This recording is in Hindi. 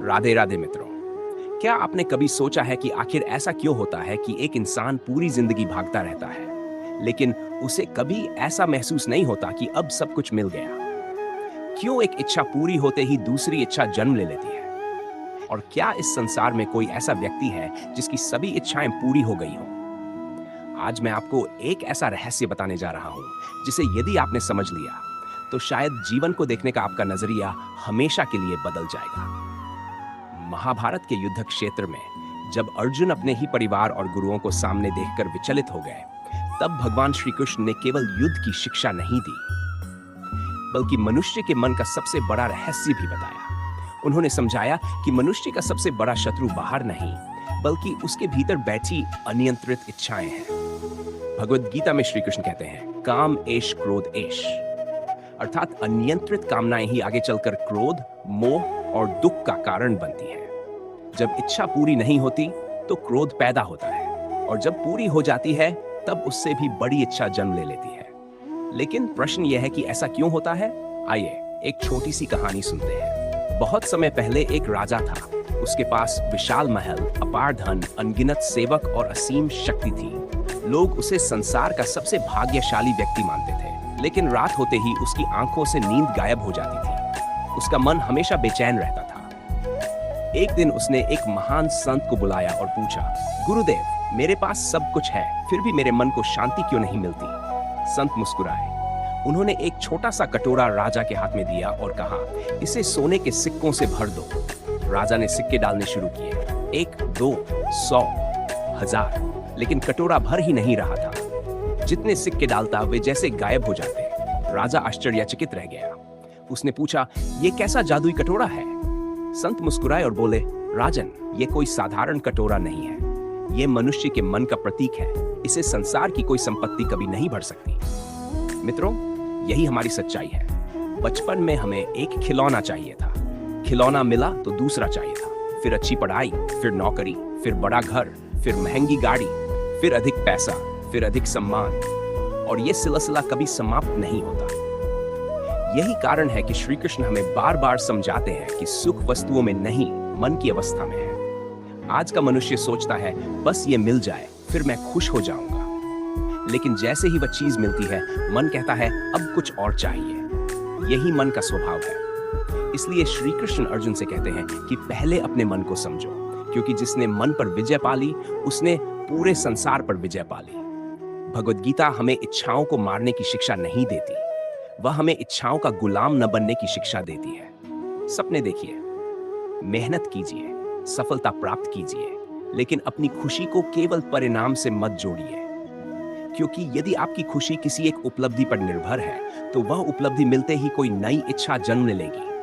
राधे राधे मित्रों। क्या आपने कभी सोचा है कि आखिर ऐसा क्यों होता है कि एक इंसान पूरी जिंदगी भागता रहता है, लेकिन उसे कभी ऐसा महसूस नहीं होता कि अब सब कुछ मिल गया? क्यों एक इच्छा पूरी होते ही दूसरी इच्छा जन्म ले लेती है? और क्या इस संसार में कोई ऐसा व्यक्ति है जिसकी सभी इच्छाएं पूरी हो गई हों? आज मैं आपको एक ऐसा रहस्य बताने जा रहा हूं, जिसे यदि आपने समझ लिया, तो शायद जीवन को देखने का आपका नजरिया हमेशा के लिए बदल जाएगा। महाभारत के युद्ध क्षेत्र में जब अर्जुन अपने ही परिवार और गुरुओं को सामने देखकर विचलित हो गए, तब भगवान श्री कृष्ण ने केवल युद्ध की शिक्षा नहीं दी, बल्कि मनुष्य के मन का सबसे बड़ा रहस्य भी बताया। उन्होंने समझाया कि मनुष्य का सबसे बड़ा शत्रु बाहर नहीं, बल्कि उसके भीतर बैठी अनियंत्रित इच्छाएं हैं। भगवद गीता में श्री कृष्ण कहते हैं, काम एश क्रोध एश, अर्थात अनियंत्रित कामनाएं ही आगे चलकर क्रोध, मोह और दुख का कारण बनती है। जब इच्छा पूरी नहीं होती तो क्रोध पैदा होता है, और जब पूरी हो जाती है तब उससे भी बड़ी इच्छा जन्म ले लेती है। लेकिन प्रश्न यह है कि ऐसा क्यों होता है? आइए एक छोटी सी कहानी सुनते हैं। बहुत समय पहले एक राजा था। उसके पास विशाल महल, अपार धन, अनगिनत सेवक और असीम शक्ति थी। लोग उसे संसार का सबसे भाग्यशाली व्यक्ति मानते थे। लेकिन रात होते ही उसकी आंखों से नींद गायब हो जाती थी। उसका मन हमेशा बेचैन रहता था। एक दिन उसने एक महान संत को बुलाया और पूछा, गुरुदेव, मेरे पास सब कुछ है, फिर भी मेरे मन को शांति क्यों नहीं मिलती? संत मुस्कुराए। उन्होंने एक छोटा सा कटोरा राजा के हाथ में दिया और कहा, इसे सोने के सिक्कों से भर दो। राजा ने सिक्के डालने शुरू किए, 1, 2, 100, 1000, लेकिन कटोरा भर ही नहीं रहा था। जितने सिक्के डालता वे जैसे गायब हो जाते। राजा आश्चर्यचकित रह गया। उसने पूछा, ये कैसा जादुई कटोरा है? संत मुस्कुराए और बोले, राजन, ये कोई साधारण कटोरा नहीं है। ये मनुष्य के मन का प्रतीक है। इसे संसार की कोई संपत्ति कभी नहीं भर सकती। मित्रों, यही हमारी सच्चाई है। बचपन में हमें एक खिलौना चाहिए था। खिलौना मिला तो दूसरा चाहिए था, फिर अच्छी पढ़ाई, फिर नौकरी, फिर बड़ा घर, फिर महंगी गाड़ी, फिर अधिक पैसा, फिर अधिक सम्मान, और ये सिलसिला कभी समाप्त नहीं होता। यही कारण है कि श्री कृष्ण हमें बार बार समझाते हैं कि सुख वस्तुओं में नहीं, मन की अवस्था में है। आज का मनुष्य सोचता है, बस ये मिल जाए फिर मैं खुश हो जाऊंगा। लेकिन जैसे ही वह चीज मिलती है, मन कहता है अब कुछ और चाहिए। यही मन का स्वभाव है। इसलिए श्री कृष्ण अर्जुन से कहते हैं कि पहले अपने मन को समझो, क्योंकि जिसने मन पर विजय पाली उसने पूरे संसार पर विजय पाली। भगवद गीता हमें इच्छाओं को मारने की शिक्षा नहीं देती, वह हमें इच्छाओं का गुलाम न बनने की शिक्षा देती है। सपने देखिए, मेहनत कीजिए, सफलता प्राप्त कीजिए, लेकिन अपनी खुशी को केवल परिणाम से मत जोड़िए। क्योंकि यदि आपकी खुशी किसी एक उपलब्धि पर निर्भर है, तो वह उपलब्धि मिलते ही कोई नई इच्छा जन्म ले लेगी।